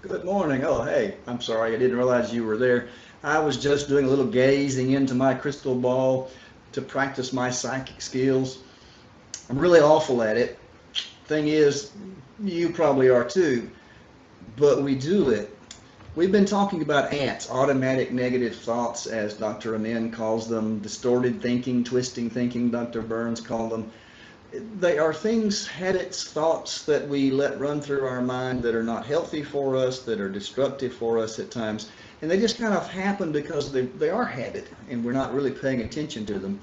Good morning. Oh, hey, I'm sorry. I didn't realize you were there. I was just doing a little gazing into my crystal ball to practice my psychic skills. I'm really awful at it. Thing is, you probably are too, but we do it. We've been talking about ants, automatic negative thoughts, as Dr. Amen calls them, distorted thinking, twisting thinking, Dr. Burns called them. They are things, habits, thoughts that we let run through our mind that are not healthy for us, that are destructive for us at times. And they just kind of happen because they are habit and we're not really paying attention to them.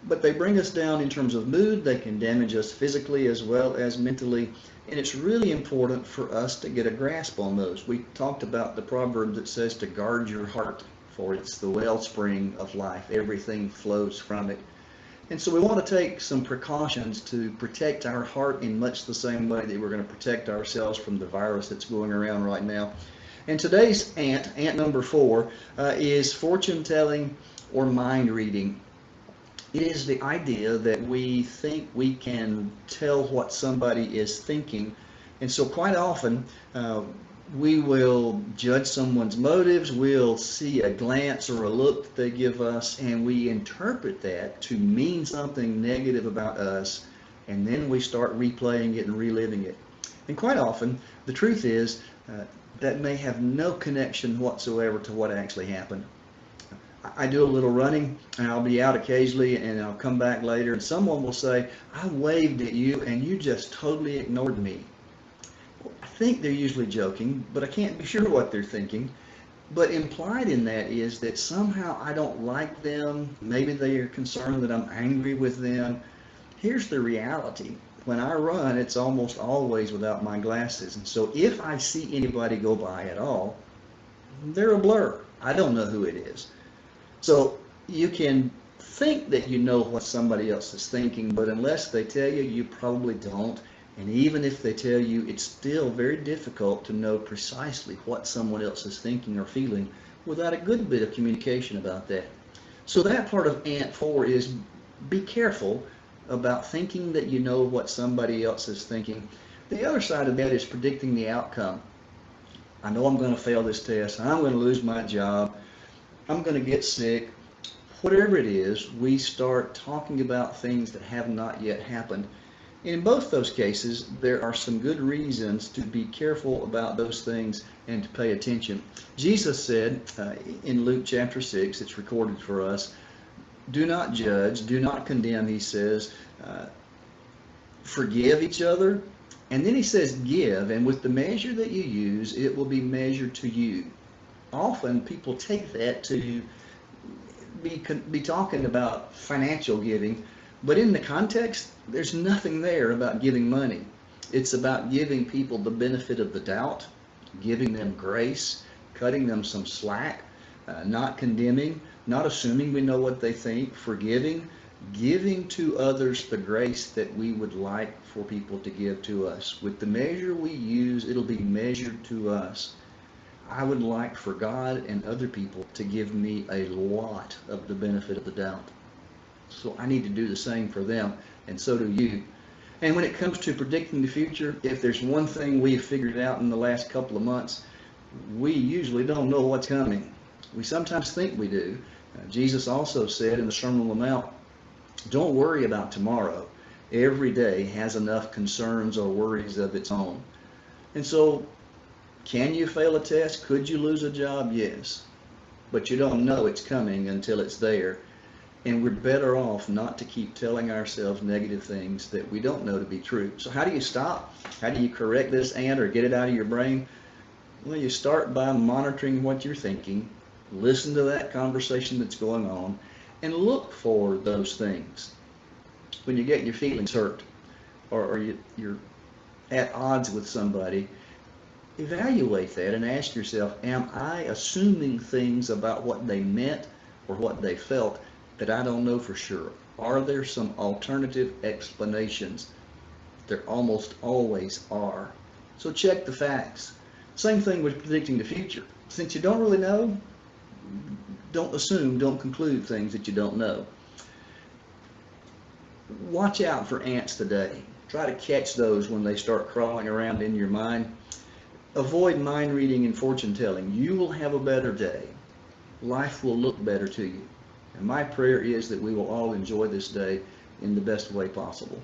But they bring us down in terms of mood, they can damage us physically as well as mentally. And it's really important for us to get a grasp on those. We talked about the proverb that says to guard your heart, for it's the wellspring of life. Everything flows from it. And so we want to take some precautions to protect our heart in much the same way that we're going to protect ourselves from the virus that's going around right now. And today's ant number 4, is fortune telling or mind reading. It is the idea that we think we can tell what somebody is thinking. And so quite often, we will judge someone's motives, we'll see a glance or a look that they give us, and we interpret that to mean something negative about us, and then we start replaying it and reliving it. And quite often, the truth is that may have no connection whatsoever to what actually happened. I do a little running and I'll be out occasionally and I'll come back later and someone will say, I waved at you and you just totally ignored me. I think they're usually joking, but I can't be sure what they're thinking. But implied in that is that somehow I don't like them. Maybe they are concerned that I'm angry with them. Here's the reality. When I run, it's almost always without my glasses. And so if I see anybody go by at all, they're a blur. I don't know who it is. So you can think that you know what somebody else is thinking, but unless they tell you, you probably don't. And even if they tell you, it's still very difficult to know precisely what someone else is thinking or feeling without a good bit of communication about that. So that part of Ant 4 is be careful about thinking that you know what somebody else is thinking. The other side of that is predicting the outcome. I know I'm going to fail this test. I'm going to lose my job. I'm going to get sick. Whatever it is, we start talking about things that have not yet happened. In both those cases, there are some good reasons to be careful about those things and to pay attention. Jesus said in Luke chapter 6, it's recorded for us, do not judge, do not condemn, he says, forgive each other. And then he says, give, and with the measure that you use, it will be measured to you. Often people take that to be talking about financial giving, but in the context, there's nothing there about giving money. It's about giving people the benefit of the doubt, giving them grace, cutting them some slack, not condemning, not assuming we know what they think, forgiving, giving to others the grace that we would like for people to give to us. With the measure we use, it'll be measured to us. I would like for God and other people to give me a lot of the benefit of the doubt. So I need to do the same for them, and so do you. And when it comes to predicting the future, if there's one thing we've figured out in the last couple of months, we usually don't know what's coming. We sometimes think we do. Jesus also said in the Sermon on the Mount, don't worry about tomorrow. Every day has enough concerns or worries of its own. And so can you fail a test? Could you lose a job? Yes. But you don't know it's coming until it's there. And we're better off not to keep telling ourselves negative things that we don't know to be true. So how do you stop? How do you correct this ant or get it out of your brain? Well, you start by monitoring what you're thinking, listen to that conversation that's going on, and look for those things. When you get your feelings hurt or you're at odds with somebody, evaluate that and ask yourself, am I assuming things about what they meant or what they felt that I don't know for sure? Are there some alternative explanations? There almost always are. So check the facts. Same thing with predicting the future. Since you don't really know, don't assume, don't conclude things that you don't know. Watch out for ants today. Try to catch those when they start crawling around in your mind. avoid mind reading and fortune telling. You will have a better day. Life will look better to you. And my prayer is that we will all enjoy this day in the best way possible.